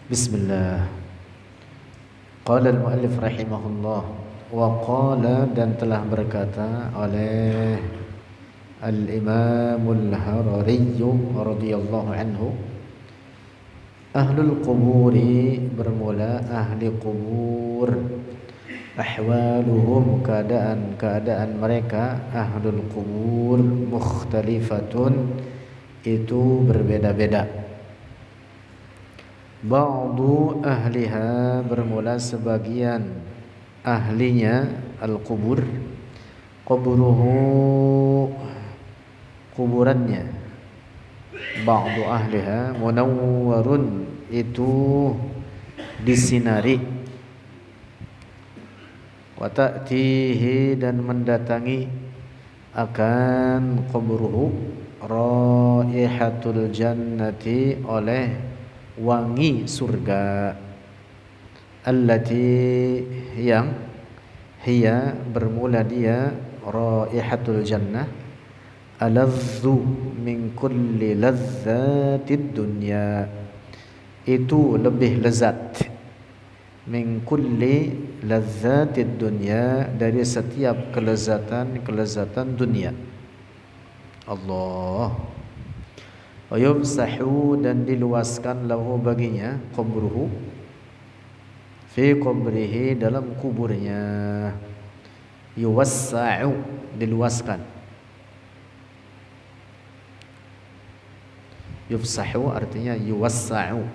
Bismillah. Qala al-muallif rahimahullah wa qala, dan telah berkata oleh Al-Imam Al-Harari radhiyallahu anhu, ahlul quburi, bermula ahli kubur, ahwaluhum, keadaan mereka ahlul qubur, mukhtalifatun, itu berbeda-beda. Ba'du ahliha, bermula sebagian ahlinya al-qubur, quburuhu, kuburannya, ba'du ahliha munawwarun, itu disinari, wa ta'tihi, dan mendatangi akan kuburuhu raihatul jannati, oleh wangi surga, allati, yang, hiya, bermula dia, raihatul jannah, aladzu min kulli ladzatid dunya, itu lebih lezat, min kulli ladzatid dunya, dari setiap kelezatan dunia. Allah. Wa yumsahu, dan diluaskan lahu baginya, qabruhu, fi qabrihi, dalam kuburnya, yuwassa'u, diluaskan, yufsahu artinya yuwassa'u.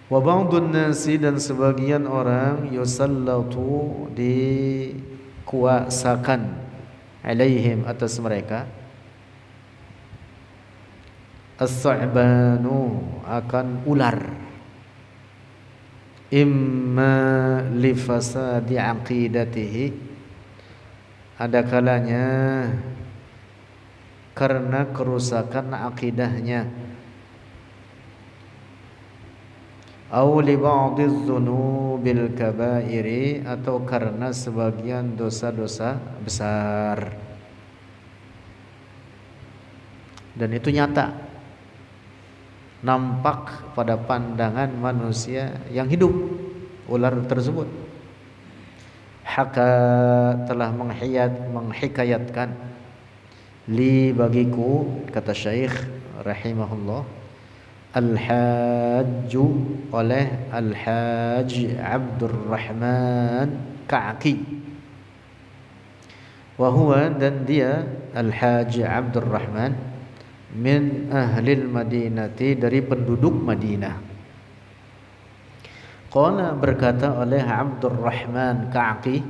Wa ba'dun nasi, dan sebagian orang, yusallatu, dikuasakan, alaihim, atas mereka, as-su'banu, akan ular, imma li fasadi aqidatihi, ada kalanya karena kerusakan akidahnya, au li ba'dhiz dzunubil kabairi, atau karena sebagian dosa-dosa besar. Dan itu nyata, nampak pada pandangan manusia yang hidup, ular tersebut. Haka, telah menghikayatkan, li, bagiku, kata Syekh rahimahullah, al-hajju, oleh al-hajj Abdurrahman Ka'ki, wa huwa, dan dia al-hajj Abdurrahman, min ahlil madinati, dari penduduk Madinah. Qala, berkata oleh Abdurrahman Ka'ki,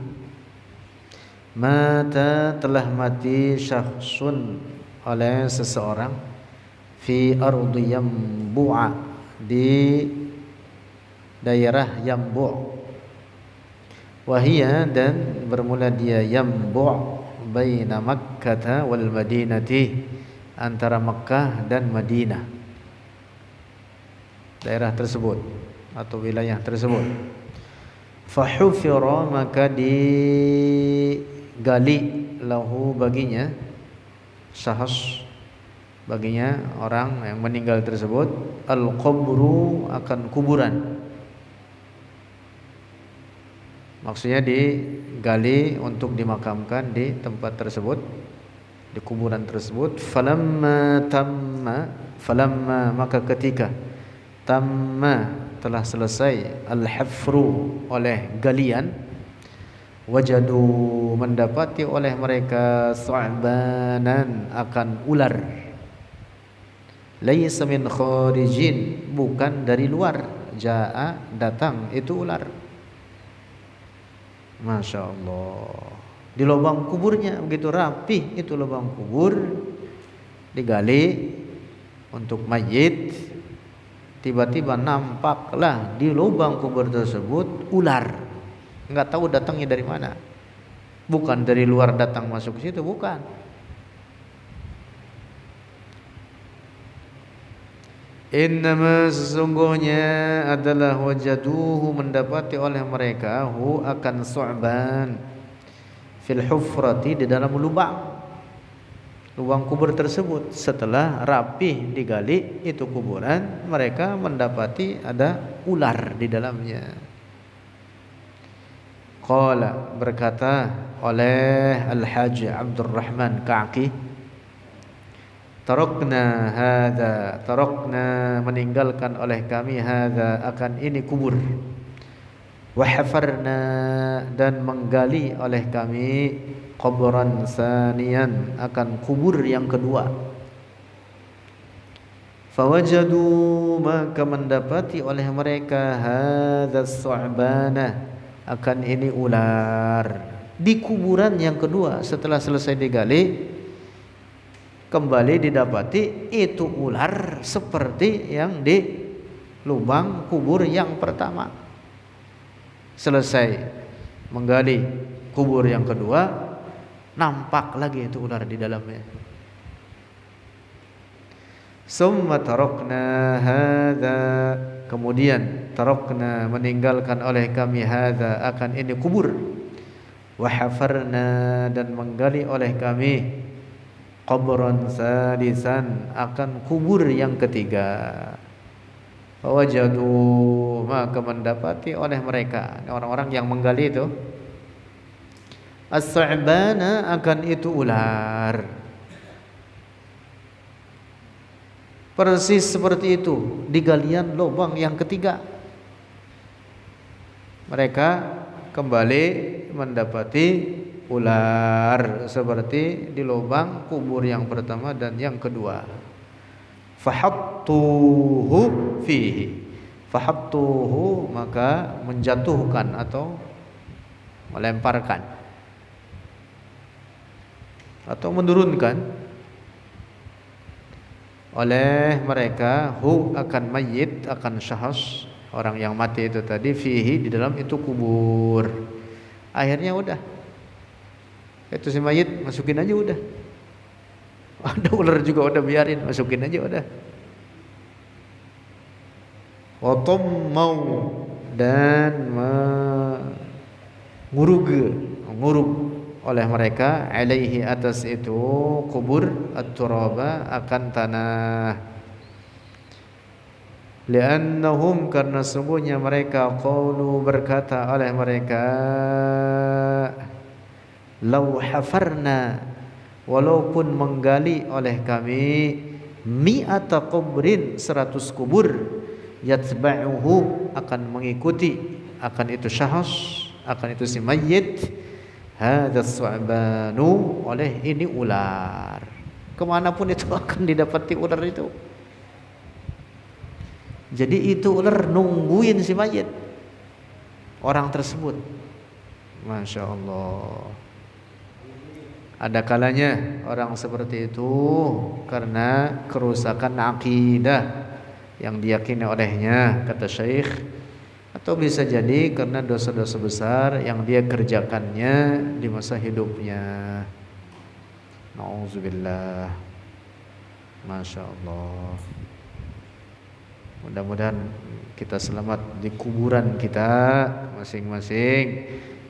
mata, telah mati, syakhsun, oleh seseorang, fi ardi Yambu'a, di daerah Yambu', wahia, dan bermula dia Yambu' baina Makkah wal Madinati, antara Makkah dan Madinah, daerah tersebut atau wilayah tersebut. Fahufira, maka digali, lahu, baginya, syahs, baginya orang yang meninggal tersebut, al-qabru, akan kuburan, maksudnya digali untuk dimakamkan di tempat tersebut, di kuburan tersebut. Falamma, maka ketika, tamma, telah selesai, al-hafru, oleh galian, wajadu, mendapati oleh mereka, su'banan, akan ular, laysa min kharijin, bukan dari luar, jaa, datang, itu ular. Masya Allah. Di lubang kuburnya begitu rapi, itu lubang kubur digali untuk mayit, tiba-tiba nampaklah di lubang kubur tersebut ular. Enggak tahu datangnya dari mana, bukan dari luar datang masuk ke situ, bukan. Innama, sesungguhnya, adalah wajaduhu, mendapati oleh mereka, hu, akan su'ban, fil hufrati, di dalam lubang, lubang kubur tersebut. Setelah rapi digali itu kuburan, mereka mendapati ada ular di dalamnya. Qala, berkata oleh Al-Hajj Abdurrahman Ka'ki, tarakna meninggalkan oleh kami hadza akan ini kubur, wa hafarna dan menggali oleh kami kubran saniyan akan kubur yang kedua. Fawajadu, maka mendapati oleh mereka hadza su'bana akan ini ular di kuburan yang kedua. Setelah selesai digali, kembali didapati itu ular seperti yang di lubang kubur yang pertama. Selesai menggali kubur yang kedua, nampak lagi itu ular di dalamnya. Summa tarakna hadza, kemudian tarakna meninggalkan oleh kami hadza akan ini kubur, wa hafarna dan menggali oleh kami qabran sadisan akan kubur yang ketiga. Wajadu, maka mendapati oleh mereka orang-orang yang menggali itu as-su'bana akan itu ular, persis seperti itu di galian lubang yang ketiga. Mereka kembali mendapati ular seperti di lubang kubur yang pertama dan yang kedua. Fahattuhu fihi, fahattuhu maka menjatuhkan atau melemparkan atau menurunkan oleh mereka hu akan mayit, akan syahs orang yang mati itu tadi, fihi di dalam itu kubur. Akhirnya udah itu si mayit masukin aja udah. Ada ular juga udah, biarin, masukin aja udah. Watum mau dan ngurug oleh mereka alaihi atas itu kubur at-turaba akan tanah. Li'annahum karena sungguhnya mereka qalu berkata oleh mereka law hafarna, walaupun menggali oleh kami mi'ata kubrin 100 kubur, yatba'uhu akan mengikuti akan itu syahs, akan itu si mayyit, hadza su'banu oleh ini ular. Kemanapun itu akan didapati ular itu. Jadi itu ular nungguin si mayyit, orang tersebut. Masya Allah. Ada kalanya orang seperti itu karena kerusakan akidah yang diyakini olehnya, kata Syekh, atau bisa jadi karena dosa-dosa besar yang dia kerjakannya di masa hidupnya. Nauzubillah. Masya Allah. Mudah-mudahan kita selamat di kuburan kita masing-masing,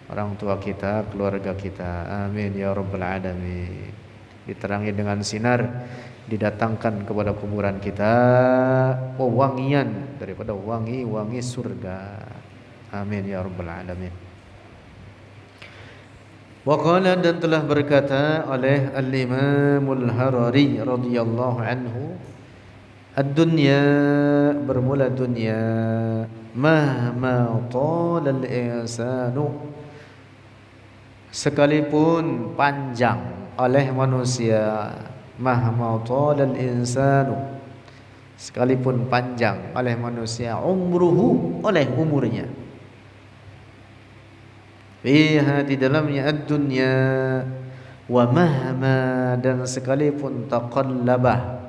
orang tua kita, keluarga kita. Amin ya rabbal alamin. Diterangi dengan sinar, didatangkan kepada kuburan kita wewangian daripada wangi-wangi surga. Amin ya rabbal alamin. Wa qala, dan telah berkata oleh Al-Imamul Harari radhiyallahu anhu, ad-dunya, bermula dunia, mahma talal insanu, sekalipun panjang oleh manusia, mahma talal insanu, sekalipun panjang oleh manusia, umruhu oleh umurnya, fiha di dalamnya ad-dunya, wa mahma dan sekalipun taqallabah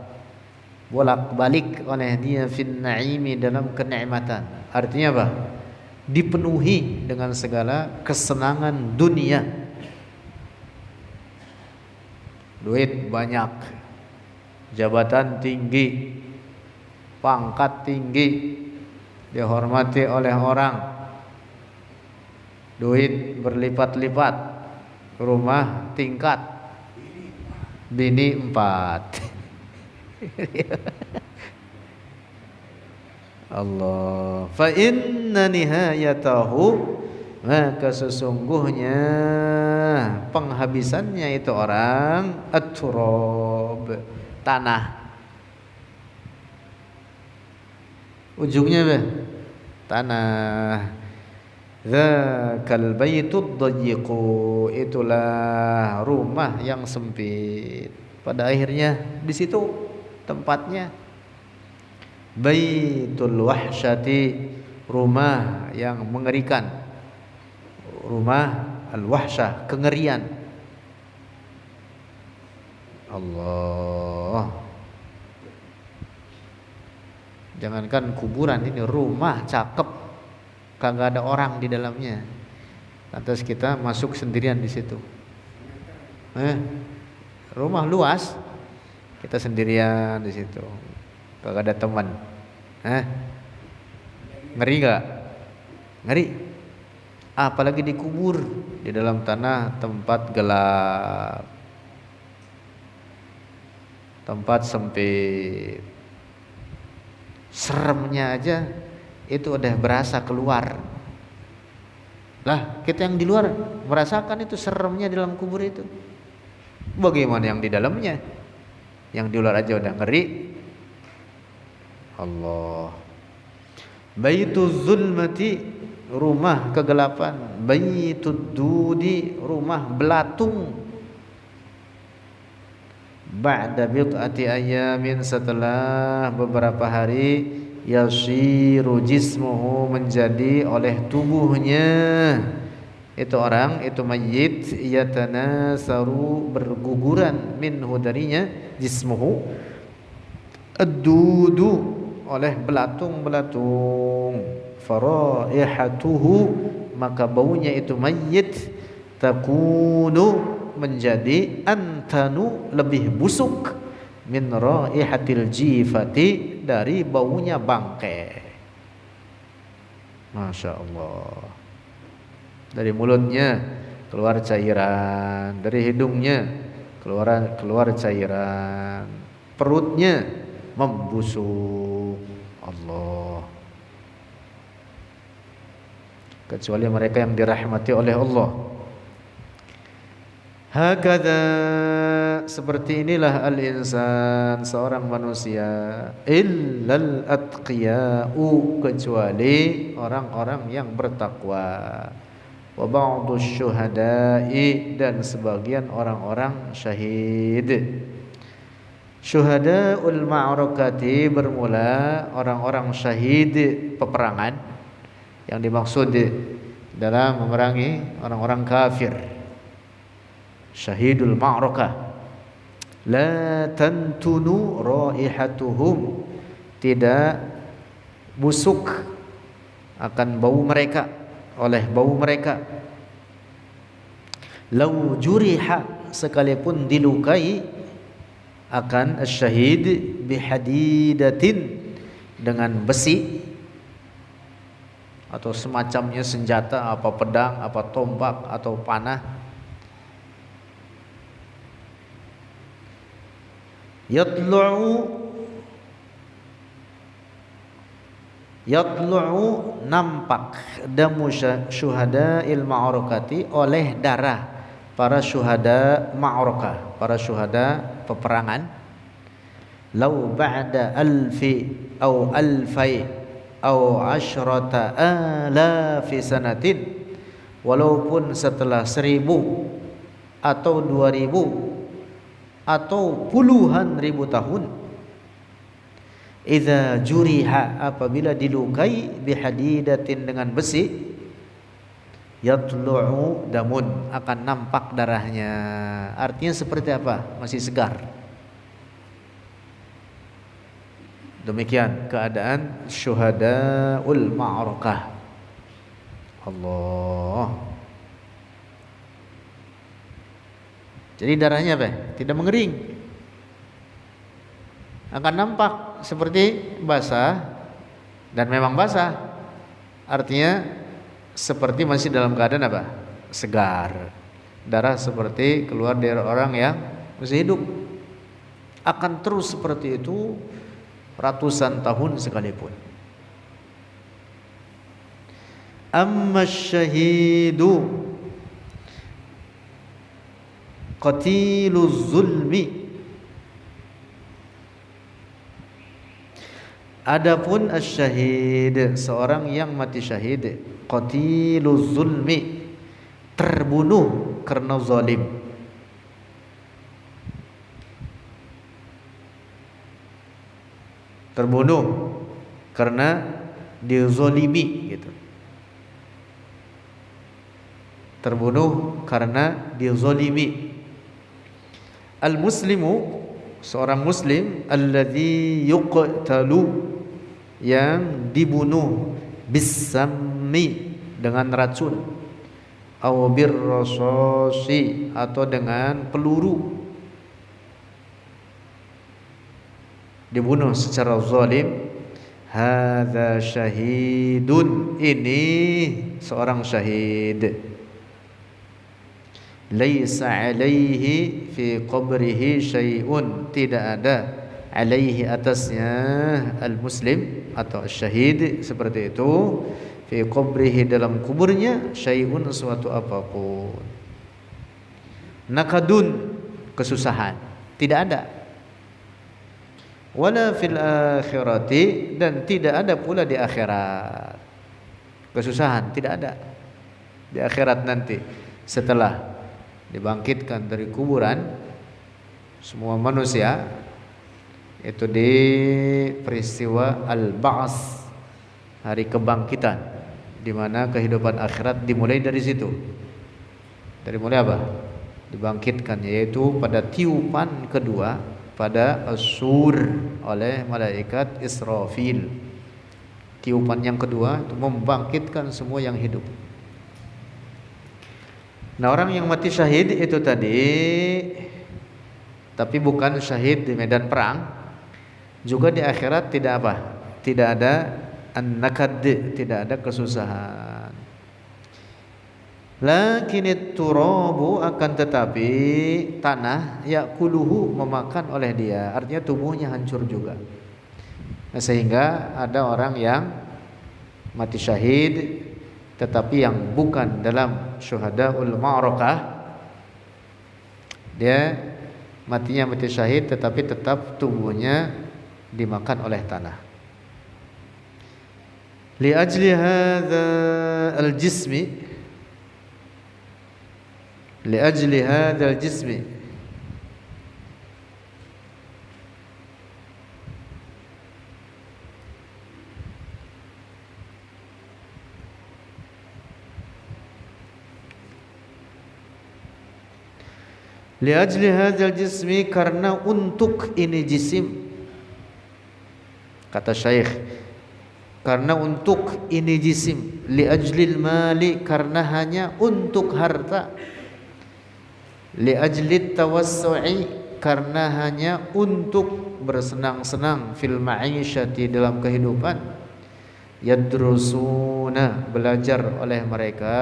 bolak-balik oleh dia fin na'imi dalam kenikmatan. Artinya apa? Dipenuhi dengan segala kesenangan dunia. Duit banyak, jabatan tinggi, pangkat tinggi, dihormati oleh orang, duit berlipat-lipat, rumah tingkat, bini 4. Allah. Fa inna nihayatahu, maka sesungguhnya penghabisannya itu orang at-turab, tanah. Ujungnya apa? Tanah. Dzakal baitud dayyiqu, itulah rumah yang sempit. Pada akhirnya di situ tempatnya. Baitul wahsyati, rumah yang mengerikan. Rumah al-wahsyah, kengerian. Allah. Jangankan kuburan, ini rumah cakep, kagak ada orang di dalamnya. Lantas kita masuk sendirian di situ. Rumah luas, kita sendirian di situ, kagak ada teman. Ngeri gak? Ngeri. Apalagi dikubur di dalam tanah, tempat gelap, tempat sempit. Seremnya aja itu udah berasa keluar. Lah, kita yang di luar merasakan itu seremnya di dalam kubur itu. Bagaimana yang di dalamnya? Yang di luar aja udah ngeri. Allah. Baituz zulmati, rumah kegelapan. Baitud dudi, rumah belatung. Ba'da bid'ati ayamin, setelah beberapa hari, yasiru jismuhu, menjadi oleh tubuhnya itu orang, itu mayyit, yatanasaru, berguguran, minhu darinya, jismuhu, ad-dudu, oleh belatung-belatung, faraihatuhu, maka baunya itu mayyit, takunu, menjadi antanu, lebih busuk, min raihatil jifati, dari baunya bangkai. Masya Allah. Dari mulutnya keluar cairan, dari hidungnya keluar cairan, perutnya membusuk. Allah. Kecuali mereka yang dirahmati oleh Allah. Hakadha, seperti inilah al-insan, seorang manusia, illal atqiya'u, kecuali orang-orang yang bertakwa, wa ba'du syuhada'i, dan sebagian orang-orang syahid. Syuhada'ul ma'rakati, bermula orang-orang syahid peperangan, yang dimaksud dalam memerangi orang-orang kafir. Syahidul ma'rakah, la tantunu raihatuhum, tidak busuk akan bau mereka, oleh bau mereka. Lau juriha, sekalipun dilukai, akan asyahid bihadidatin, dengan besi atau semacamnya senjata, apa pedang, apa tombak, atau panah. Yatlu'u, nampak, damu syuhada'il ma'rakati, oleh darah para syuhada ma'rakah, para syuhada peperangan. Lau ba'da alfi au alfai au asyrata alafi sanatin, walaupun setelah 1000 atau 2000 atau puluhan ribu tahun. Idza juriha, apabila dilukai, bihadidatin, dengan besi, yatlu'u damun, akan nampak darahnya. Artinya seperti apa? Masih segar. Demikian keadaan syuhadaul ma'rakah. Allah. Jadi darahnya apa? Tidak mengering, akan nampak seperti basah, dan memang basah. Artinya seperti masih dalam keadaan apa? Segar. Darah seperti keluar dari orang yang masih hidup. Akan terus seperti itu ratusan tahun sekalipun. Amma syahidu qatiluz zulmi. Adapun asy-syahid, seorang yang mati syahid, qatiluz zulmi, terbunuh karena zalim. Terbunuh karena dizalimi gitu. Terbunuh karena dizalimi. Al-muslimu, seorang muslim, alladzi yuqtalu, yang dibunuh, bisammi, dengan racun, aw birrasasi, atau dengan peluru, dibunuh secara zalim. Hadza syahidun, ini seorang syahid. Laisa alaihi fi qabrihi syai'un, tidak ada alaihi, atasnya, al-muslim atau syahid seperti itu, fi qabrihi, dalam kuburnya, syai'un, suatu apapun. Nakadun, kesusahan, tidak ada. Wala fil akhirati, dan tidak ada pula di akhirat. Kesusahan tidak ada di akhirat nanti. Setelah dibangkitkan dari kuburan semua manusia, itu di peristiwa al-ba'ts, hari kebangkitan, di mana kehidupan akhirat dimulai dari situ. Dari mulai apa? Dibangkitkan, yaitu pada tiupan kedua, pada as-sur oleh malaikat Israfil. Tiupan yang kedua itu membangkitkan semua yang hidup. Nah, orang yang mati syahid itu tadi, tapi bukan syahid di medan perang, juga di akhirat tidak apa? Tidak ada an-nakad, tidak ada kesusahan. Lakinit turabu, akan tetapi tanah, yakuluhu, memakan oleh dia, artinya tubuhnya hancur juga. Nah, sehingga ada orang yang mati syahid tetapi yang bukan dalam syuhadaul ma'rakah, dia matinya mati syahid tetapi tetap tubuhnya dimakan oleh tanah. Li ajli hadza al-jismi, li ajli hadza al-jismi, li ajli hadzal jismi, karena untuk ini jisim, kata Syekh, karena untuk ini jisim. Li ajlil mali, karena hanya untuk harta. Li ajlit tawassu'i, karena hanya untuk bersenang-senang. Fil ma'isyati, dalam kehidupan. Yadrusuna, belajar oleh mereka,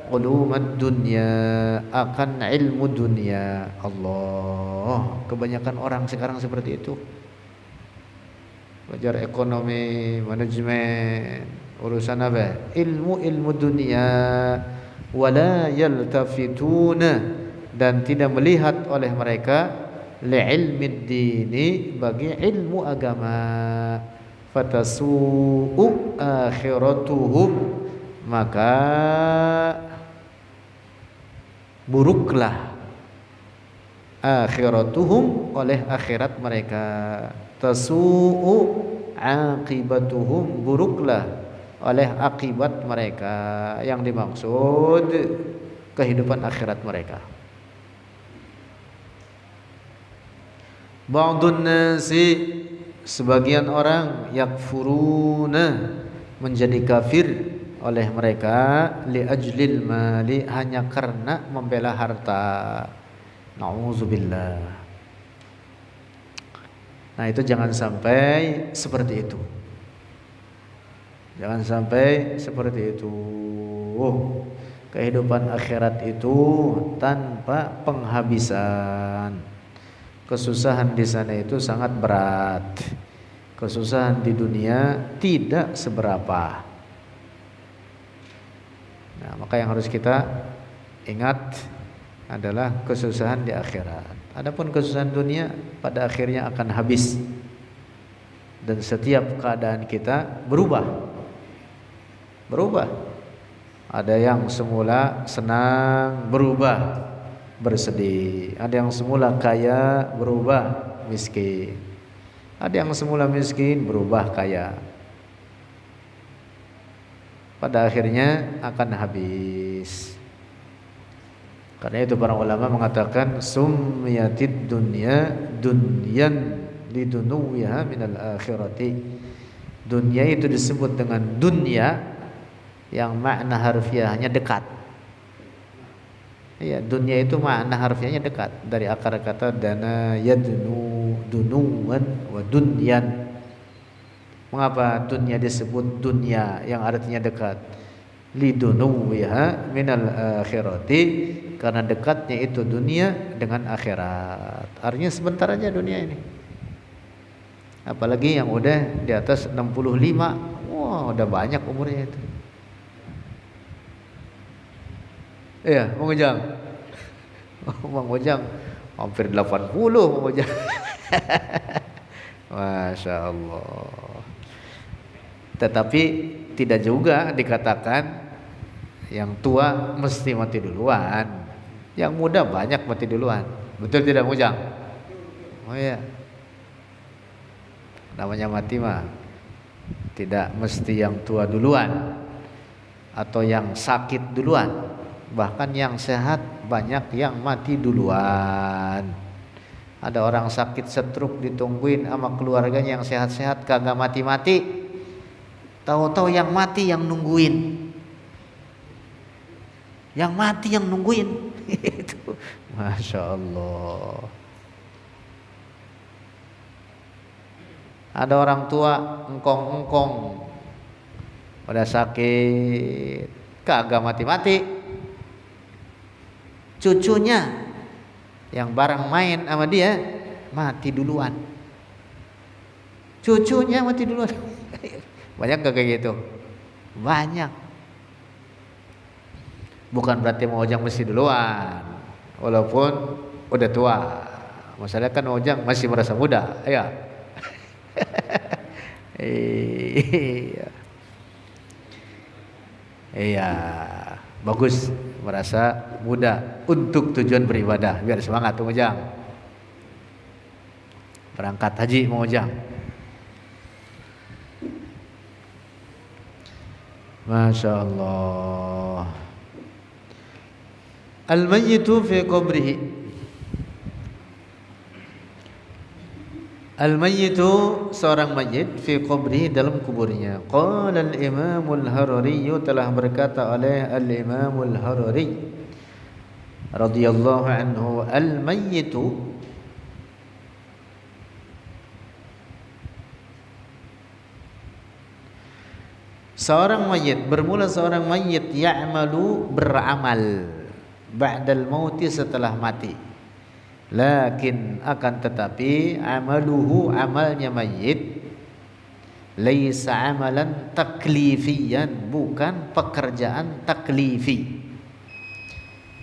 ulumad dunya, akan ilmu dunia. Allah, kebanyakan orang sekarang seperti itu. Belajar ekonomi, manajemen, urusan apa? Ilmu dunia. Wala yaltafituna, dan tidak melihat oleh mereka, li ilmid dini, bagi ilmu agama. Fatasu'u akhiratuhum, maka buruklah akhiratuhum, oleh akhirat mereka. Tasu'u aqibatuhum, buruklah oleh akibat mereka. Yang dimaksud kehidupan akhirat mereka. Ba'dun nasi, sebagian orang, yakfuruna, menjadi kafir oleh mereka, li ajlil mali, hanya karena membela harta. Nauzubillah. Nah, itu jangan sampai seperti itu. Jangan sampai seperti itu. Kehidupan akhirat itu tanpa penghabisan. kesusahan di sana itu sangat berat. Kesusahan di dunia tidak seberapa. Nah, maka yang harus kita ingat adalah kesusahan di akhirat. Adapun kesusahan dunia pada akhirnya akan habis. Dan setiap keadaan kita berubah. Ada yang semula senang berubah bersedih. Ada yang semula kaya berubah miskin. Ada yang semula miskin berubah kaya. Pada akhirnya akan habis. Karena itu para ulama mengatakan sumiyatid dunya dunyan lidunuwiha minal akhirati. Dunia itu disebut dengan dunya yang makna harfiahnya dekat. Iya, dunia itu makna harfiahnya dekat dari akar kata dana yadnu dunuwan wa dunyan. Mengapa dunia disebut dunia yang artinya dekat? Lidunuwiha minal akhirati, karena dekatnya itu dunia dengan akhirat. Artinya sebentar aja dunia ini. Apalagi yang udah di atas 65, wah udah banyak umurnya itu. Iya, Bang Ujang. Bang Ujang hampir 80 Bang Ujang. Masya Allah. Tetapi tidak juga dikatakan yang tua mesti mati duluan. Yang muda banyak mati duluan. Betul tidak Bang Ujang? Oh iya. Namanya mati mah tidak mesti yang tua duluan atau yang sakit duluan. Bahkan yang sehat banyak yang mati duluan. Ada orang sakit stroke ditungguin sama keluarganya yang sehat-sehat kagak mati-mati. Tahu-tahu yang mati yang nungguin. Yang mati yang nungguin. Itu Masya Allah. Ada orang tua engkong-engkong udah sakit kagak mati-mati. Cucunya yang bareng main sama dia mati duluan. Cucunya mati duluan. Banyak gak kayak gitu? Banyak. Bukan berarti Mang Ojang mesti duluan, walaupun udah tua. Masalahnya kan Mang Ojang masih merasa muda, ya. Iya. Iya. Bagus merasa muda untuk tujuan beribadah, biar semangat Mang Ojang. Berangkat haji Mang Ojang. Masya Allah. Al-mayyitu fi qabrihi. Al-mayyitu seorang mayit fi qabrihi dalam kuburnya. Qala al-Imam al-Harari, telah berkata oleh al-Imam al-Harari radhiyallahu anhu, al-mayyitu seorang mayit, bermula seorang mayit ya'malu beramal ba'dal mauti setelah mati. Lakin akan tetapi amaluhu amalnya mayit laisa amalan taklifiyan, bukan pekerjaan taklifi.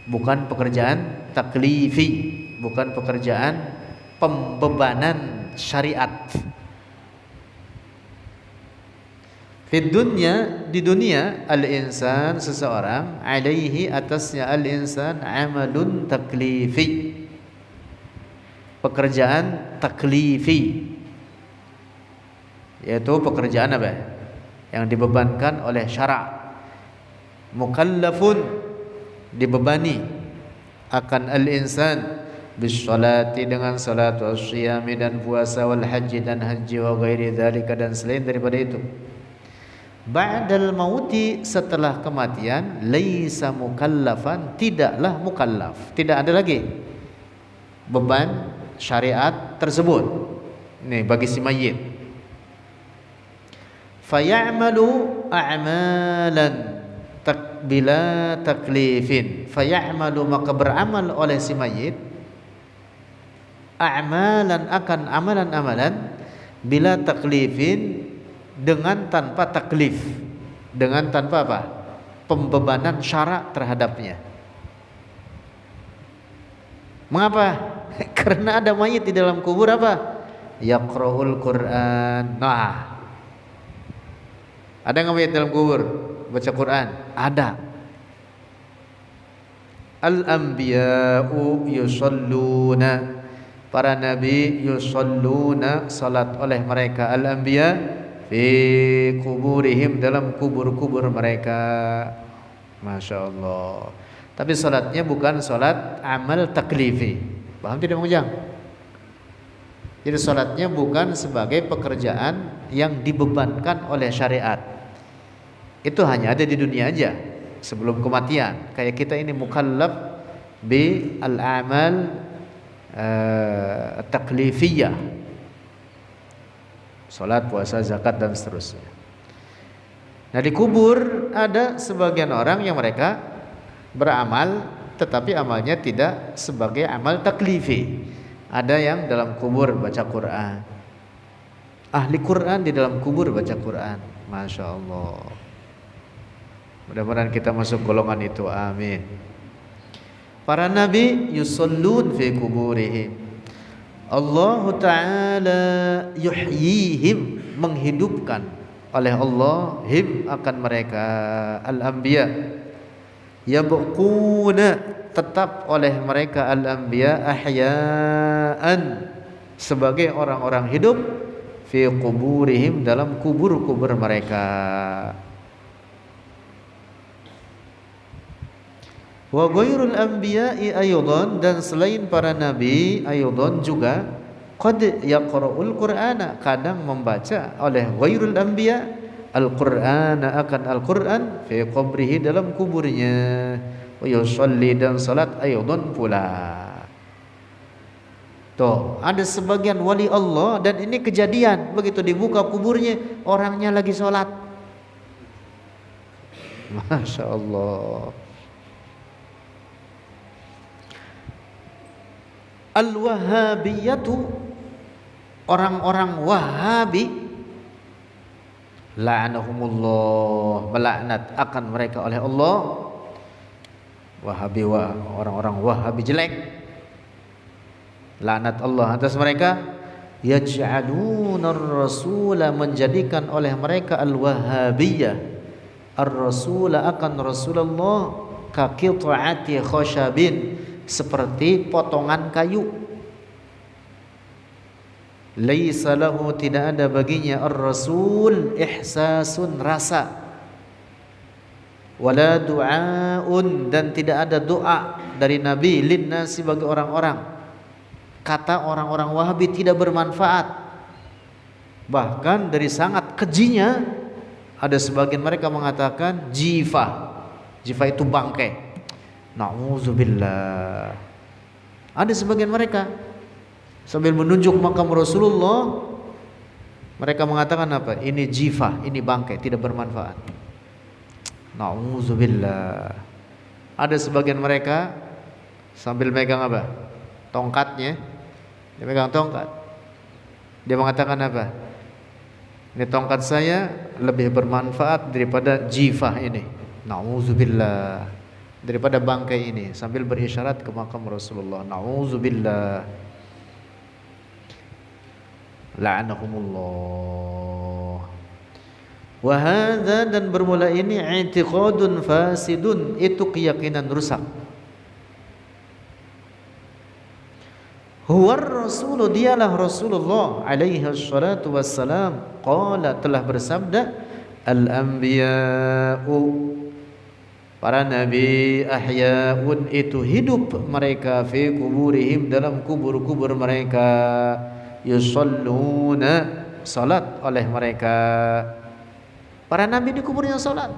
Bukan pekerjaan taklifi, bukan pekerjaan pembebanan syariat. Di dunia al-insan seseorang alaihi atasnya al-insan amalun taklifi, pekerjaan taklifi, yaitu pekerjaan apa? Yang dibebankan oleh syara'. Mukallafun, dibebani akan al-insan bisolati, dengan salat, wasyiyami dan puasa, wal haji dan haji, wa ghairi dzalika dan selain daripada itu. Ba'dal mauti, setelah kematian, laisa mukallafan, tidaklah mukallaf, tidak ada lagi beban syariat tersebut. Ini bagi si mayit. Fayamalu a'malan bila taklifin. Fayamalu, maka beramal oleh si mayit a'malan akan amalan-amalan bila taklifin dengan tanpa taklif, dengan tanpa apa? Pembebanan syara terhadapnya. Mengapa? Karena ada mayit di dalam kubur apa? Yaqra'ul Quran. Nah, ada nggak mayit dalam kubur baca Quran? Ada. Al-anbiya'u yusalluna, para nabi yusalluna, salat oleh mereka, al-anbiya fi kuburihim, dalam kubur-kubur mereka. Masya Allah. Tapi salatnya bukan salat amal taklifi. Paham tidak Mujang? Jadi salatnya bukan sebagai pekerjaan yang dibebankan oleh syariat. Itu hanya ada di dunia aja sebelum kematian. Kayak kita ini mukallaf bi al-amal taklifiyah, salat, puasa, zakat dan seterusnya. Nah, di kubur ada sebagian orang yang mereka beramal tetapi amalnya tidak sebagai amal taklifi. Ada yang dalam kubur baca Quran, ahli Quran di dalam kubur baca Quran. Masya Allah. Mudah-mudahan kita masuk golongan itu, amin. Para nabi yusallun fi kuburihim, Allah Ta'ala yuhyihim, menghidupkan oleh Allah him akan mereka, al-anbiya, yabquna, tetap oleh mereka al-anbiya ahya'an, sebagai orang-orang hidup, fi kuburihim, dalam kubur-kubur mereka. Wa ghairul anbiya'i aydan, dan selain para nabi aydan juga, qad yaqra'ul qur'ana, kadang membaca oleh ghairul anbiya al-qur'ana, akan al-Qur'an, fi qabrihi, dalam kuburnya, wa yusalli, dan salat aydan pula. Tuh, ada sebagian wali Allah, dan ini kejadian, begitu dibuka kuburnya orangnya lagi salat. Masya Allah. Al-Wahhabiyatu, orang-orang Wahabi, la'anahumullah, melaknat akan mereka oleh Allah. Wahabi, orang-orang Wahabi jelek, laknat Allah atas mereka. Yaj'aluna ar-rasula, menjadikan oleh mereka al-Wahhabiyah ar-rasula, akan Rasulullah, ka qit'ati khashabin, seperti potongan kayu. Laisa lahu, tidak ada baginya, ar-rasul, ihsasun, rasa, wala du'aun, dan tidak ada doa dari Nabi, linnasi, bagi orang-orang. Kata orang-orang Wahabi tidak bermanfaat. Bahkan dari sangat kejinya, ada sebagian mereka mengatakan jifa. Jifa itu bangkai. Na'udzubillah. Ada sebagian mereka sambil menunjuk makam Rasulullah, mereka mengatakan apa? Ini jifa, ini bangkai, tidak bermanfaat. Na'udzubillah. Ada sebagian mereka sambil megang apa? Tongkatnya. Dia megang tongkat. Dia mengatakan apa? Ini tongkat saya lebih bermanfaat daripada jifa ini. Na'udzubillah. Daripada bangkai ini, sambil berisyarat ke makam Rasulullah. Na'udzubillah. La'anahumullah. Wa hadza, dan bermula ini, i'tiqadun fasidun, itu keyakinan rusak. Huwa ar-rasul, dialah Rasulullah alaihi wassalatu wassalam, qala, telah bersabda, al-anbiya'u, para nabi, ahya'un, itu hidup mereka, fi kuburihim, dalam kubur-kubur mereka, yusalluna, salat oleh mereka. Para nabi di kuburnya salat.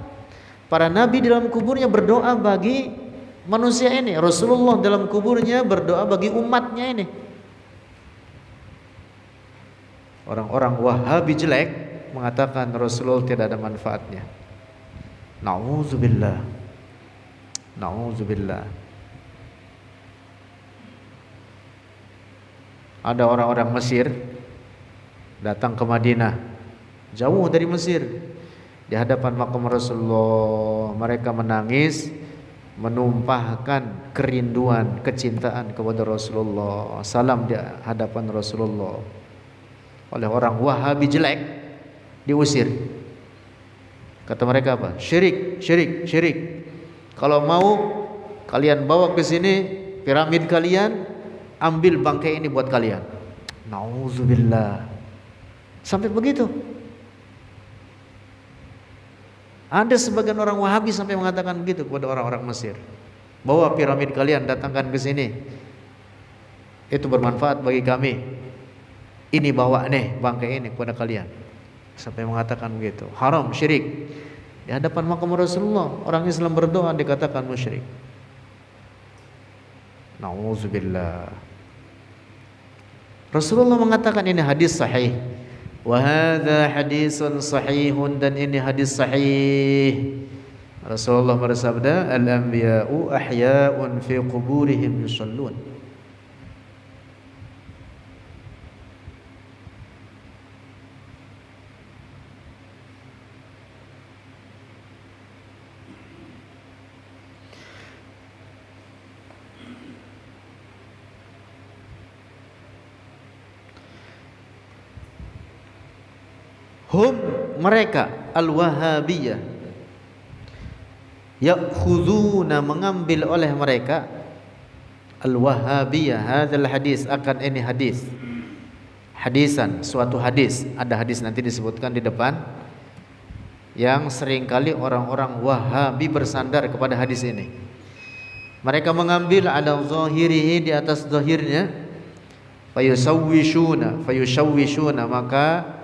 Para nabi di dalam kuburnya berdoa bagi manusia ini. Rasulullah dalam kuburnya berdoa bagi umatnya ini. Orang-orang Wahabi jelek mengatakan Rasulullah tidak ada manfaatnya. Na'udzubillah. Na'udzubillah. Ada orang-orang Mesir datang ke Madinah, jauh dari Mesir. Di hadapan makam Rasulullah mereka menangis, menumpahkan kerinduan, kecintaan kepada Rasulullah. Salam di hadapan Rasulullah. Oleh orang Wahabi jelek diusir. Kata mereka apa? Syirik, syirik, syirik. Kalau mau kalian bawa ke sini piramid kalian, ambil bangkai ini buat kalian. Nauzubillah. Sampai begitu. Ada sebagian orang Wahabi sampai mengatakan begitu kepada orang-orang Mesir. Bawa piramid kalian, datangkan ke sini. Itu bermanfaat bagi kami. Ini bawa nih bangkai ini kepada kalian. Sampai mengatakan begitu. Haram, syirik. Di hadapan makam Rasulullah, orang Islam berdoa dikatakan musyrik. Nauzubillah. Rasulullah mengatakan ini hadis sahih. Wa hadza hadisun sahihun, dan ini hadis sahih. Rasulullah bersabda, al-anbiya'u ahya'un fi quburihim yusallun. Hum, mereka al-Wahabiyah, ya'khuduna, mengambil oleh mereka, al-Wahabiyah hadzal hadis, akan ini hadis, hadisan, suatu hadis. Ada hadis nanti disebutkan di depan, yang seringkali orang-orang Wahabi bersandar kepada hadis ini. Mereka mengambil ala zahirihi, di atas zahirnya, fayushawwishuna, maka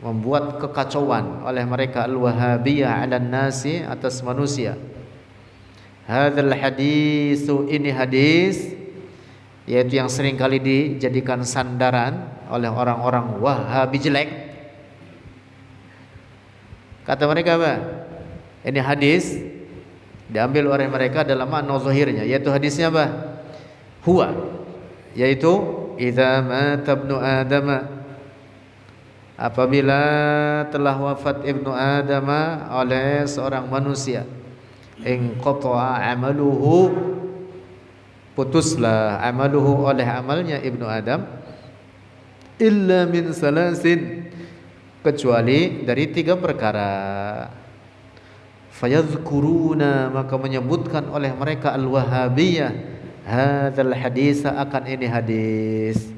membuat kekacauan oleh mereka al-Wahabiyah 'alan nasi, atas manusia. Hadzal hadisu, ini hadis, yaitu yang sering kali dijadikan sandaran oleh orang-orang Wahabi jelek. Kata mereka apa? Ini hadis diambil oleh mereka dalam makna zahirnya, yaitu hadisnya apa? Huwa, yaitu idza mata ibnu adama, apabila telah wafat ibnu Adam oleh seorang manusia, inqata'a amaluhu, putuslah amaluhu, oleh amalnya ibnu Adam, illa min salasin, kecuali dari 3 perkara. Fayadhkuruna, maka menyebutkan oleh mereka al-Wahabiyah hadzal hadis, akan ini hadis.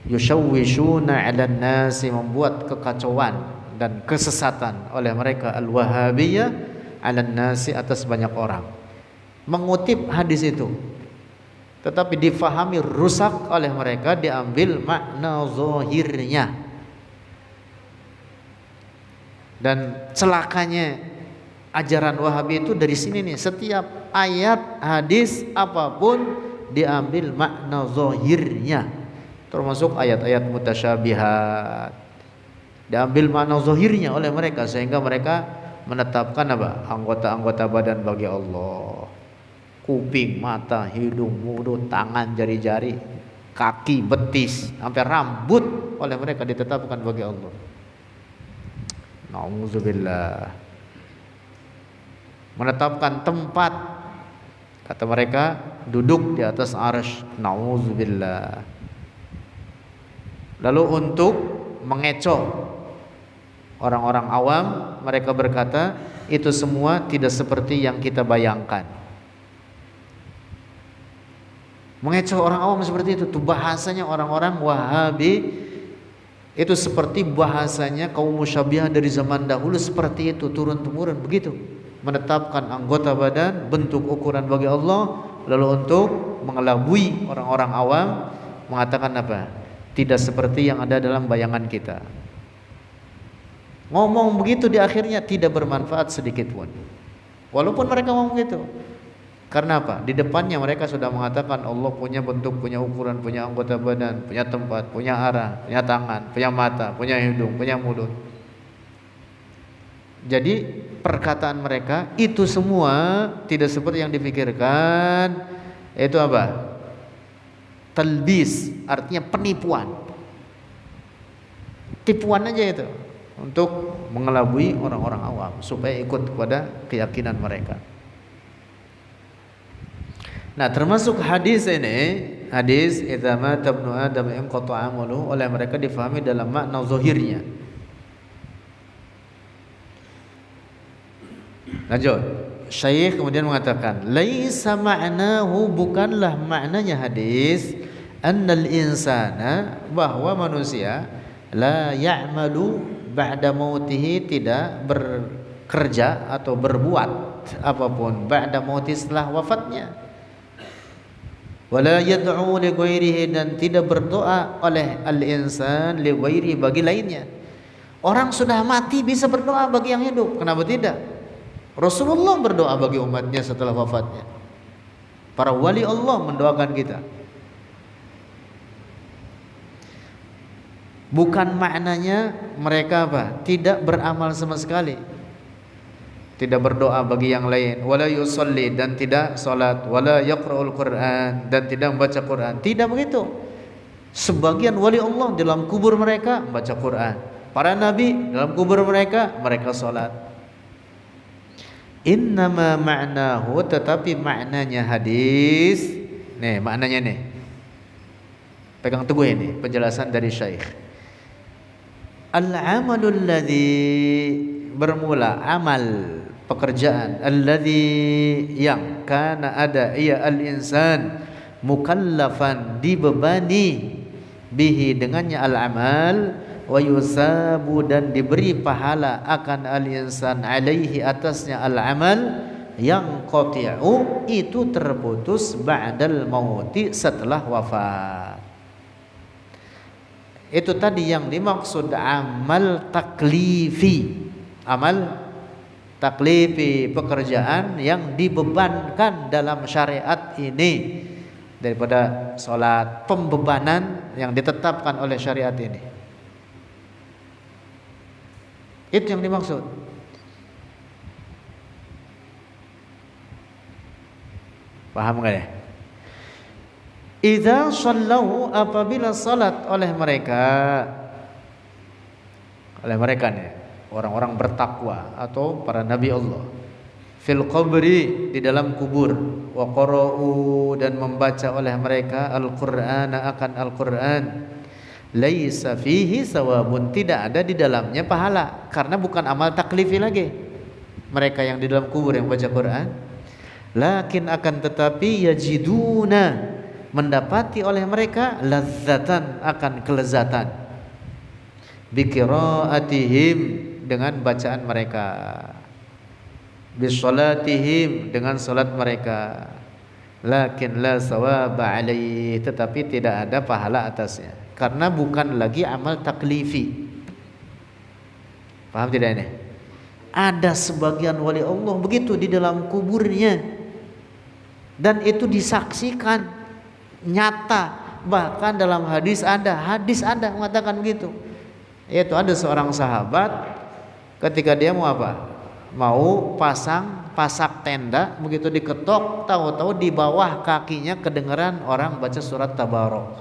Yushawwishuna 'alan nasi, membuat kekacauan dan kesesatan oleh mereka al-Wahabiyah 'alan nasi, atas banyak orang. Mengutip hadis itu, tetapi difahami rusak oleh mereka, diambil makna zahirnya. Dan celakanya ajaran Wahabi itu dari sini nih, setiap ayat hadis apapun diambil makna zahirnya, termasuk ayat-ayat mutasyabihat, diambil makna zahirnya oleh mereka, sehingga mereka menetapkan apa? Anggota-anggota badan bagi Allah. Kuping, mata, hidung, mulut, tangan, jari-jari, kaki, betis, sampai rambut oleh mereka ditetapkan bagi Allah. Nauzubillah. Menetapkan tempat, kata mereka, duduk di atas arsy. Nauzubillah. Lalu untuk mengecoh orang-orang awam, mereka berkata itu semua tidak seperti yang kita bayangkan. Mengecoh orang awam seperti itu. Tuh bahasanya orang-orang Wahabi itu seperti bahasanya kaum musyabbihah dari zaman dahulu, seperti itu, turun-temurun begitu. Menetapkan anggota badan, bentuk ukuran bagi Allah, lalu untuk mengelabui orang-orang awam mengatakan apa? Tidak seperti yang ada dalam bayangan kita. Ngomong begitu di akhirnya tidak bermanfaat sedikit pun. Walaupun mereka ngomong begitu. Karena apa? Di depannya mereka sudah mengatakan Allah punya bentuk, punya ukuran, punya anggota badan, punya tempat, punya arah, punya tangan, punya mata, punya hidung, punya mulut. Jadi perkataan mereka itu semua tidak seperti yang dipikirkan. Itu apa? talbis artinya penipuan. Tipuan aja itu untuk mengelabui orang-orang awam supaya ikut kepada keyakinan mereka. Nah, termasuk hadis ini, hadis idza mata ibnu adam inqata amalu, oleh mereka difahami dalam makna zahirnya. Lanjut, Syekh kemudian mengatakan, laisa ma'nahu, bukanlah maknanya hadis, annal insana, bahwa manusia la ya'malu ba'da mautihi, tidak bekerja atau berbuat apapun ba'da mauti, setelah wafatnya. Wala yad'u li ghairihi, dan tidak berdoa oleh al-insan li ghairi, bagi lainnya. Orang sudah mati bisa berdoa bagi yang hidup, kenapa tidak? Rasulullah berdoa bagi umatnya setelah wafatnya. Para wali Allah mendoakan kita. Bukan maknanya mereka apa? Tidak beramal sama sekali, tidak berdoa bagi yang lain, wala yusalli, dan tidak salat, wala yaqra'ul Qur'an, dan tidak membaca Quran. Tidak begitu. Sebagian wali Allah dalam kubur mereka membaca Quran, para nabi dalam kubur mereka salat. Innama ma'nahu, tetapi maknanya hadis, nih maknanya nih, pegang teguh ini penjelasan dari Syekh. Al-amalul ladzi, bermula amal, pekerjaan, alladzi, yang kana ada ia al-insan mukallafan, dibebani, bihi dengannya al-amal, wa yusabu, dan diberi pahala akan al-insan alaihi atasnya al-amal, yang qati'u, itu terputus ba'dal mauti, setelah wafat. Itu tadi yang dimaksud amal taklifi. Amal taklifi, pekerjaan yang dibebankan dalam syariat ini, daripada sholat, pembebanan yang ditetapkan oleh syariat ini. Itu yang dimaksud. Paham gak ya? Idza shallau, apabila salat oleh mereka nih, orang-orang bertakwa atau para nabi Allah, fil qabri, di dalam kubur, wa qara'u, dan membaca oleh mereka al-Qur'ana, akan Al-Qur'an, laisa fihi sawabun, tidak ada di dalamnya pahala, karena bukan amal taklifi lagi mereka yang di dalam kubur yang baca Quran. Lakin, akan tetapi, yajiduna, mendapati oleh mereka, lazzatan, akan kelezatan, biqiraatihim, dengan bacaan mereka, bisolatihim, dengan salat mereka. Lakin la sawaba alaihi, tetapi tidak ada pahala atasnya, karena bukan lagi amal taklifi. Paham tidak ini? Ada sebagian wali Allah begitu di dalam kuburnya, dan itu disaksikan nyata, bahkan dalam hadis ada mengatakan begitu. Yaitu ada seorang sahabat, ketika dia mau apa? Mau pasak tenda, begitu diketok, tahu-tahu di bawah kakinya kedengaran orang baca surat Tabarok.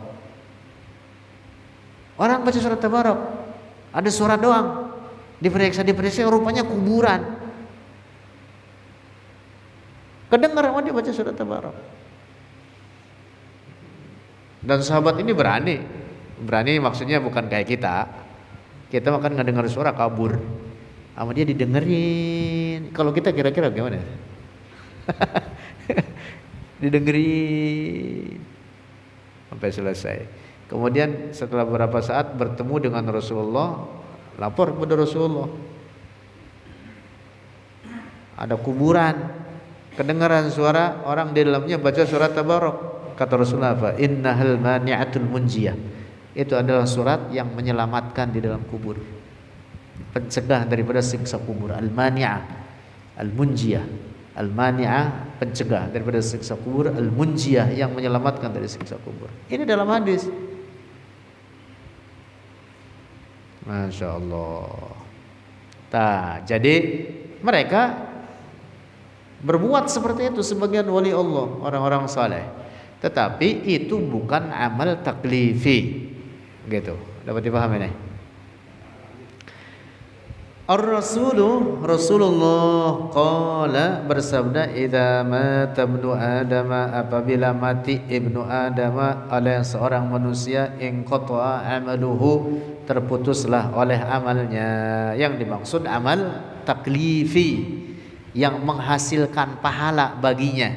Orang baca surat Tabarok, ada surat doang, diperiksa rupanya kuburan. Kedengaran dia baca surat Tabarok. Dan sahabat ini berani maksudnya bukan kayak kita makan nggak dengar suara kabur, sama dia didengerin. Kalau kita kira-kira gimana? Didengerin sampai selesai. Kemudian setelah beberapa saat bertemu dengan Rasulullah, lapor kepada Rasulullah, ada kuburan, kedengaran suara orang di dalamnya baca surat Tabarok. Kata Rasulullah apa? Innahal mani'atul munjiyah. Itu adalah surat yang menyelamatkan di dalam kubur, pencegah daripada siksa kubur. Al-mani'ah, al-munjiyah. Al-mani'ah, pencegah daripada siksa kubur. Al-munjiyah, yang menyelamatkan dari siksa kubur. Ini dalam hadis. Masya Allah. Jadi mereka berbuat seperti itu, sebagian wali Allah, orang-orang saleh. tetapi itu bukan amal taklifi. Gitu. Dapat dipahami nih? Rasulullah qala bersabda, idza mata ibnu adam, apabila mati ibnu adam oleh seorang manusia, inqata amaluhu, terputuslah oleh amalnya. Yang dimaksud amal taklifi yang menghasilkan pahala baginya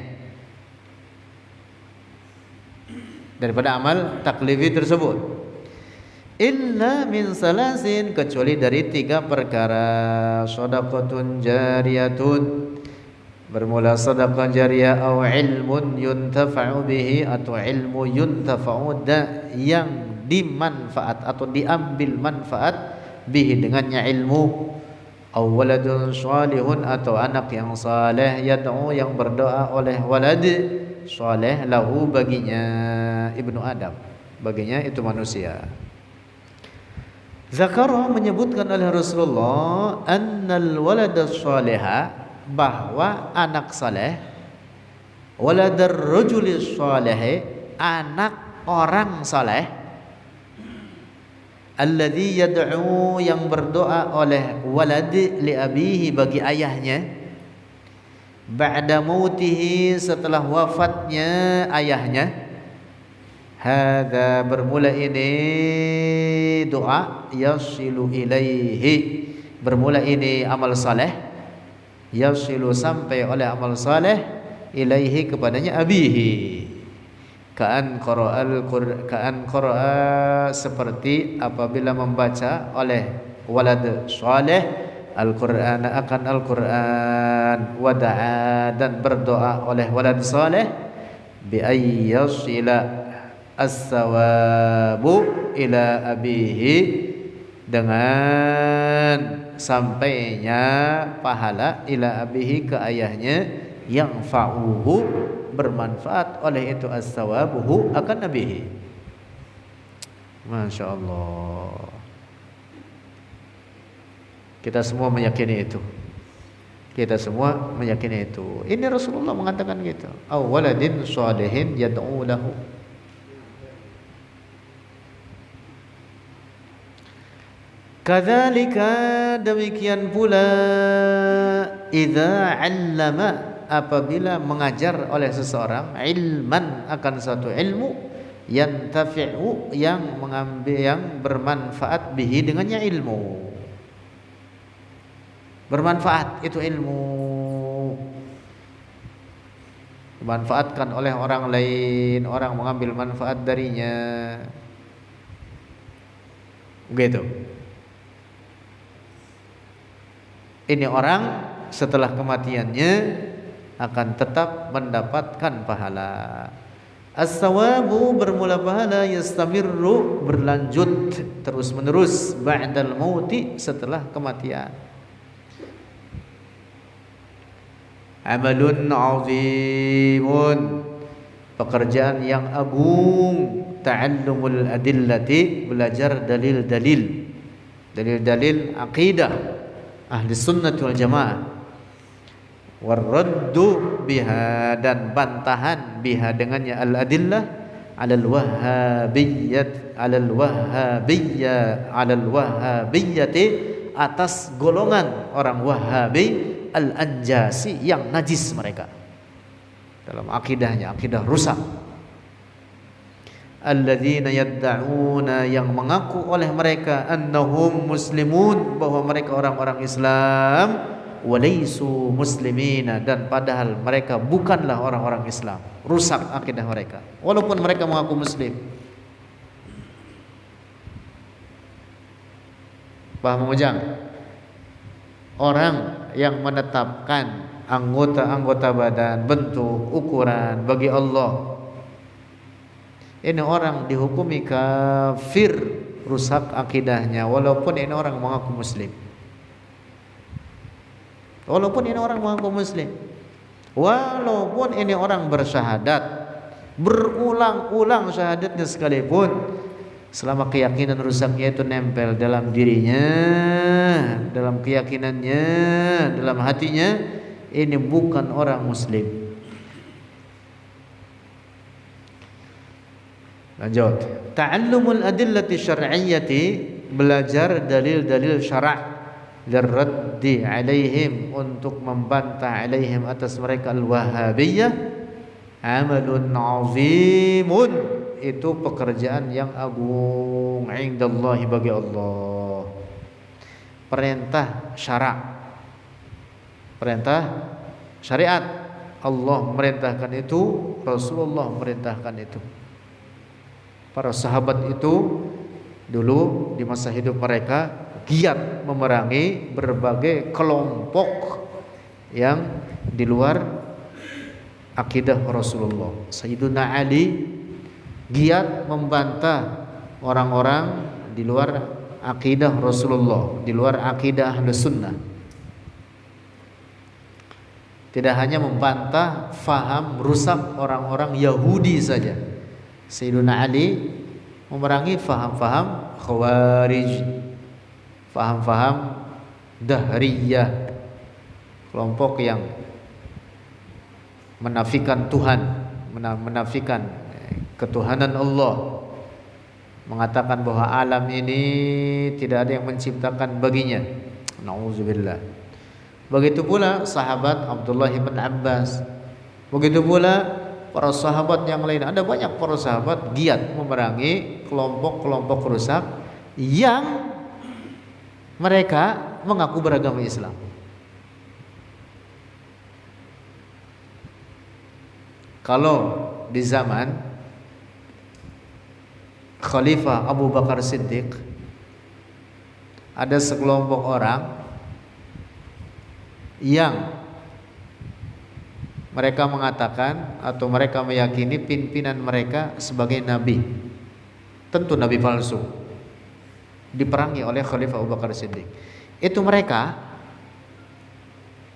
daripada amal taklifi tersebut. Illa min salasin, kecuali dari 3 perkara. Shadaqatun jariyatun, bermula sedekah jariyah, atau ilmun yuntafa'u bihi, atau ilmu yuntafa'u yang dimanfaat atau diambil manfaat bihi dengannya ilmu, aw waladun shalihun, atau anak yang saleh, yad'u yang berdoa oleh walad saleh, lahu baginya ibnu Adam, baginya itu manusia. Zakara menyebutkan oleh Rasulullah, annal walada shaliha, bahwa anak saleh, waladar rajuli shalih, anak orang saleh, alladzi yad'u yang berdoa oleh walad li abihi bagi ayahnya, ba'da mautihi setelah wafatnya ayahnya. Hadza bermula ini doa, yasilu ilaihi, bermula ini amal saleh, yasilu sampai oleh amal saleh, ilaihi kepadanya abihi. Ka'an qara'a seperti apabila membaca oleh walad saleh Al-Qur'an, akan Al-Qur'an, wada'a dan berdoa oleh walad saleh, bi ayyasila as-sawabu ila abihi, dengan sampainya pahala ila abihi ke ayahnya, yang fa'uhu bermanfaat oleh itu as-sawabuhu akan abihi. Masya Allah, kita semua meyakini itu. Kita semua meyakini itu. Ini Rasulullah mengatakan gitu. Aw waladin shalihin yad'u lahu. Kadzalika, demikian pula, idza 'allama, apabila mengajar oleh seseorang, ilman akan suatu ilmu, yantafi'u yang mengambil, yang bermanfaat bihi dengannya ilmu. Bermanfaat itu ilmu, dimanfaatkan oleh orang lain, orang mengambil manfaat darinya. Begitu. Ini orang setelah kematiannya akan tetap mendapatkan pahala. As-sawabu bermula pahala, yastamirru berlanjut terus menerus, ba'dal mauti setelah kematian. Amalun azimun, pekerjaan yang agung. Ta'allumul adillati, belajar dalil-dalil, dalil-dalil aqidah ahli sunnati wal jamaah, warraddu biha, dan bantahan biha dengannya al-adillah, alal wahhabiyyat, alal wahhabiyyah, alal wahhabiyyati, atas golongan orang Wahabi, al-anjasi yang najis mereka dalam akidahnya, akidah rusak. Alladzina yadda'una, yang mengaku oleh mereka, annahum muslimun, bahwa mereka orang-orang Islam, walaysu muslimina, dan padahal mereka bukanlah orang-orang Islam. Rusak akidah mereka walaupun mereka mengaku muslim. Paham Mujang? Orang yang menetapkan anggota-anggota badan, bentuk, ukuran bagi Allah, ini orang dihukumi kafir, rusak akidahnya, walaupun ini orang mengaku muslim. Walaupun ini orang mengaku muslim, walaupun ini orang bersyahadat, berulang-ulang syahadatnya sekalipun, selama keyakinan rusaknya itu nempel dalam dirinya, dalam keyakinannya, dalam hatinya, ini bukan orang muslim. Lanjut. Ta'allumul adillati syar'iyyati, belajar dalil-dalil syara' lirraddi alaihim, untuk membantah alaihim atas mereka al-Wahhabiyah, amalun azimun, itu pekerjaan yang agung indallahi, bagi Allah. Perintah syara', perintah syariat, Allah merintahkan itu, Rasulullah merintahkan itu. Para sahabat itu dulu di masa hidup mereka giat memerangi berbagai kelompok yang di luar akidah Rasulullah. Sayyiduna Ali giat membantah orang-orang di luar akidah Rasulullah, di luar akidah Ahlus Sunnah. Tidak hanya membantah faham rusak orang-orang Yahudi saja, Sayyiduna Ali memerangi faham-faham Khawarij, faham-faham Dahriyah, kelompok yang menafikan Tuhan, menafikan ketuhanan Allah, mengatakan bahwa alam ini tidak ada yang menciptakan baginya. Nauzubillah. Begitu pula sahabat Abdullah bin Abbas, begitu pula para sahabat yang lain. Ada banyak para sahabat giat memerangi kelompok-kelompok rusak yang mereka mengaku beragama Islam. Kalau di zaman Khalifah Abu Bakar Siddiq, ada sekelompok orang yang mereka mengatakan atau mereka meyakini pimpinan mereka sebagai nabi, tentu nabi palsu, diperangi oleh Khalifah Abu Bakar Siddiq. Itu mereka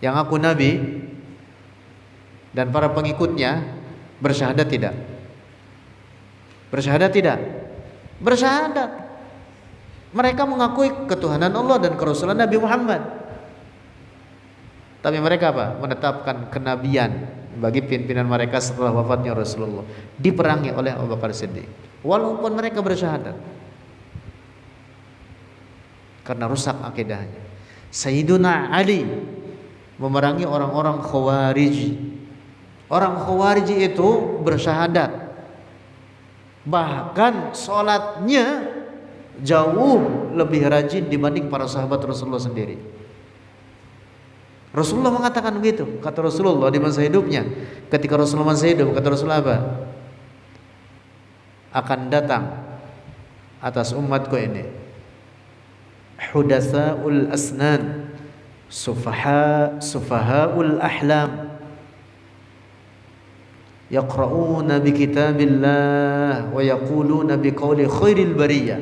yang ngaku nabi dan para pengikutnya bersyahadat tidak? Bersyahadat tidak? Bersyahadat. Mereka mengakui ketuhanan Allah dan kerasulan Nabi Muhammad. Tapi mereka apa? Menetapkan kenabian bagi pimpinan mereka setelah wafatnya Rasulullah. Diperangi oleh Abu Bakar Siddiq, walaupun mereka bersyahadat, karena rusak akidahnya. Sayyiduna Ali memerangi orang-orang Khawarij. Orang Khawarij itu bersyahadat, bahkan sholatnya jauh lebih rajin dibanding para sahabat Rasulullah sendiri. Rasulullah mengatakan begitu. Kata Rasulullah di masa hidupnya, ketika Rasulullah masih hidup, kata Rasulullah apa? Akan datang atas umatku ini hudatsaul asnan, sufahaul ahlam, yaqra'una bi kitabillah wa yaquluna bi qawli khairil bariyah,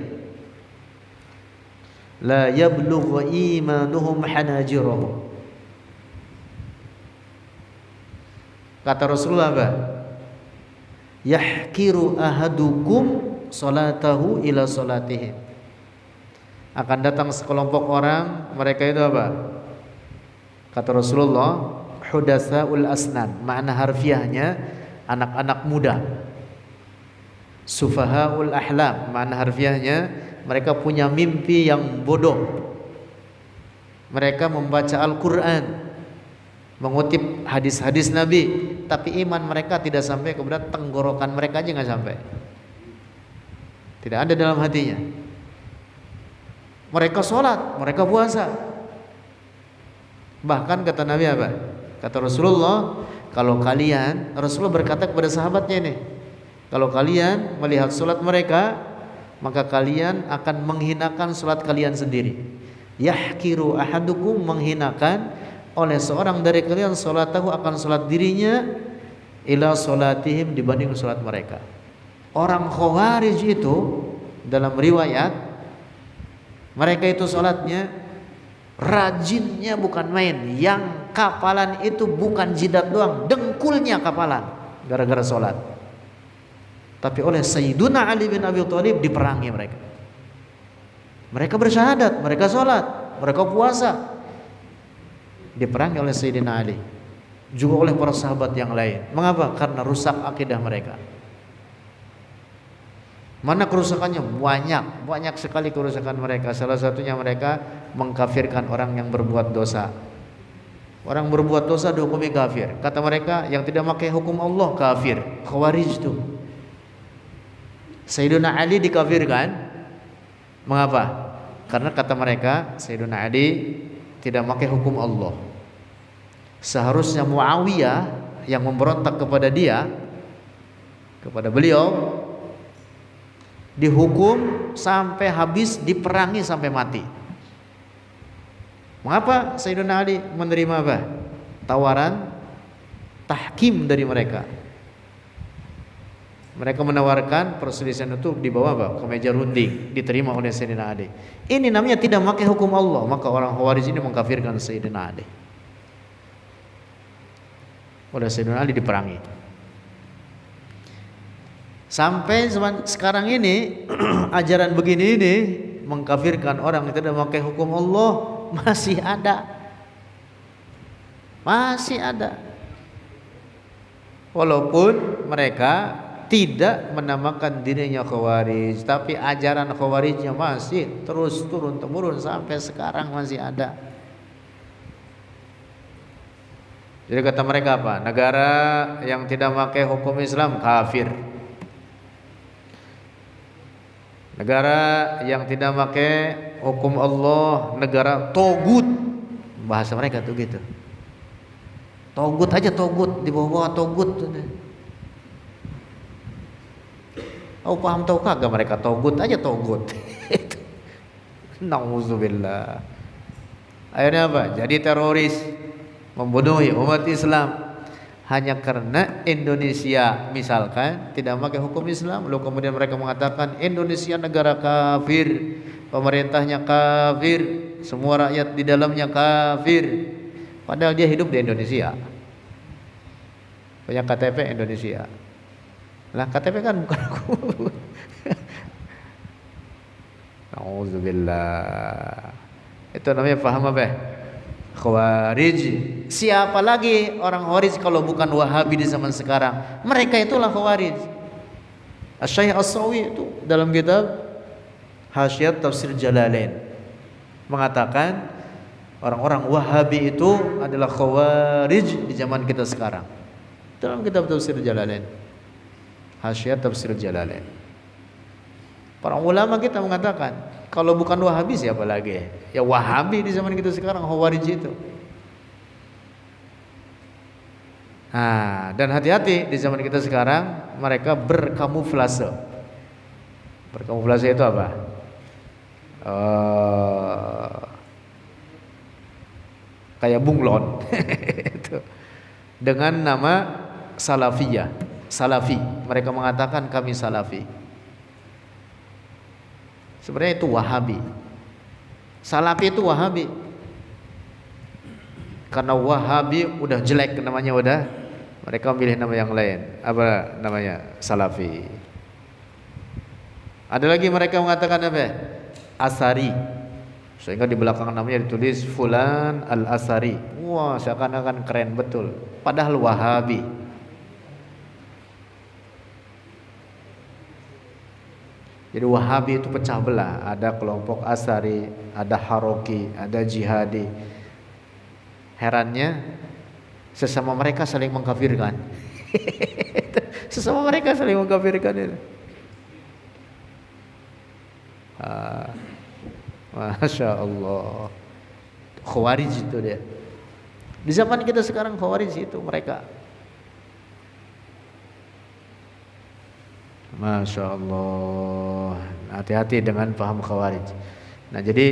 la yablughu imanuhum hanajirahum. Kata Rasulullah apa? Yahkiru ahadukum salatahu ila salatihim. Akan datang sekelompok orang, mereka itu apa? Kata Rasulullah, hudatsaul asnan, makna harfiahnya anak-anak muda. Sufahaul ahlam, makna harfiahnya mereka punya mimpi yang bodoh. Mereka membaca Al-Quran, mengutip hadis-hadis Nabi, tapi iman mereka tidak sampai kepada tenggorokan mereka aja nggak sampai, tidak ada dalam hatinya. Mereka sholat, mereka puasa, bahkan kata Nabi apa? Kata Rasulullah, kalau kalian, Rasulullah berkata kepada sahabatnya ini, kalau kalian melihat sholat mereka, maka kalian akan menghinakan sholat kalian sendiri. Yahkiru ahadukum, menghinakan oleh seorang dari kalian salatahu, akan salat dirinya, ila salatihim, dibanding salat mereka. Orang Khawarij itu dalam riwayat, mereka itu salatnya rajinnya bukan main, yang kapalan itu bukan jidat doang, dengkulnya kapalan gara-gara salat. Tapi oleh Sayyiduna Ali bin Abi Thalib diperangi mereka. Mereka bersyahadat, mereka salat, mereka puasa, diperangi oleh Sayyidina Ali, juga oleh para sahabat yang lain. Mengapa? Karena rusak akidah mereka. Mana kerusakannya? Banyak sekali kerusakan mereka. Salah satunya mereka mengkafirkan orang yang berbuat dosa. Orang berbuat dosa dihukumi kafir. Kata mereka, yang tidak pakai hukum Allah kafir. Khawarij itu. Sayyidina Ali dikafirkan. Mengapa? Karena kata mereka, Sayyidina Ali tidak pakai hukum Allah. Seharusnya Muawiyah yang memberontak kepada dia, kepada beliau, dihukum sampai habis, diperangi sampai mati. Mengapa Sayyidina Ali menerima apa? Tawaran tahkim dari mereka. Mereka menawarkan perselisihan itu di bawah apa? Ke meja runding, diterima oleh Sayyidina Ali. Ini namanya tidak memakai hukum Allah. Maka orang Khawarij ini mengkafirkan Sayyidina Ali. Oleh Sayyidina Ali diperangi. Sampai sekarang ini ajaran begini ini mengkafirkan orang yang tidak memakai hukum Allah masih ada. Masih ada. Walaupun mereka tidak menamakan dirinya Khawarij, tapi ajaran Khawarijnya masih terus turun temurun sampai sekarang masih ada. Jadi kata mereka apa? Negara yang tidak memakai hukum Islam kafir. Negara yang tidak pakai hukum Allah, negara togut. Bahasa mereka tuh gitu. Togut aja, togut, di bawah togut. Oh, paham tahu kagak mereka togut aja, togut. Nauzubillah. Akhirnya apa? Jadi teroris, membunuh umat Islam. Hanya karena Indonesia misalkan tidak memakai hukum Islam, lalu kemudian mereka mengatakan Indonesia negara kafir, pemerintahnya kafir, semua rakyat di dalamnya kafir. Padahal dia hidup di Indonesia, punya KTP Indonesia. Lah KTP kan bukan hukum. Nauzubillah. Itu namanya paham apa? Khawarij. Siapa lagi orang Khawarij kalau bukan Wahabi di zaman sekarang? Mereka itulah Khawarij. Asy-Syaikh As-Sawi itu dalam kitab Hasyiat Tafsir Jalalain mengatakan orang-orang Wahabi itu adalah Khawarij di zaman kita sekarang. Dalam kitab Tafsir Jalalain, Hasyiat Tafsir Jalalain, para ulama kita mengatakan kalau bukan Wahabi siapa lagi? Ya Wahabi di zaman kita sekarang, Khawarij itu. Nah, dan hati-hati di zaman kita sekarang mereka berkamuflase. Berkamuflase itu apa? Kayak bunglon. Dengan nama Salafiyah, Salafi. Mereka mengatakan kami Salafi. Sebenarnya itu Wahabi. Salafi itu Wahabi. Karena Wahabi udah jelek namanya, udah, mereka memilih nama yang lain. Apa namanya? Salafi. Ada lagi mereka mengatakan apa? Asari. Sehingga di belakang namanya ditulis Fulan Al-Asari. Wah, seakan-akan keren betul. Padahal Wahabi. Jadi Wahabi itu pecah belah. Ada kelompok Asari, ada Haroki, ada Jihadi. Herannya sesama mereka saling mengkafirkan. Sesama mereka saling mengkafirkan itu. Masya Allah. Khawarij itu dia. Di zaman kita sekarang Khawarij itu mereka. Masya Allah. Hati-hati dengan paham Khawarij. Nah, jadi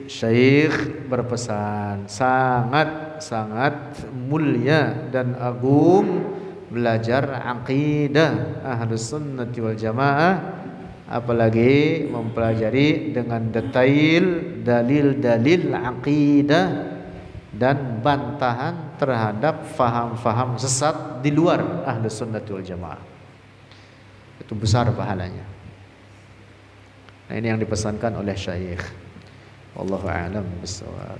Syekh berpesan sangat mulia dan agung belajar aqidah Ahlus Sunnah wal Jamaah, apalagi mempelajari dengan detail dalil-dalil aqidah dan bantahan terhadap faham-faham sesat di luar Ahlus Sunnah wal Jamaah. Itu besar pahalanya. Nah, ini yang dipesankan oleh Syekh. Wallahu a'lam bissawab.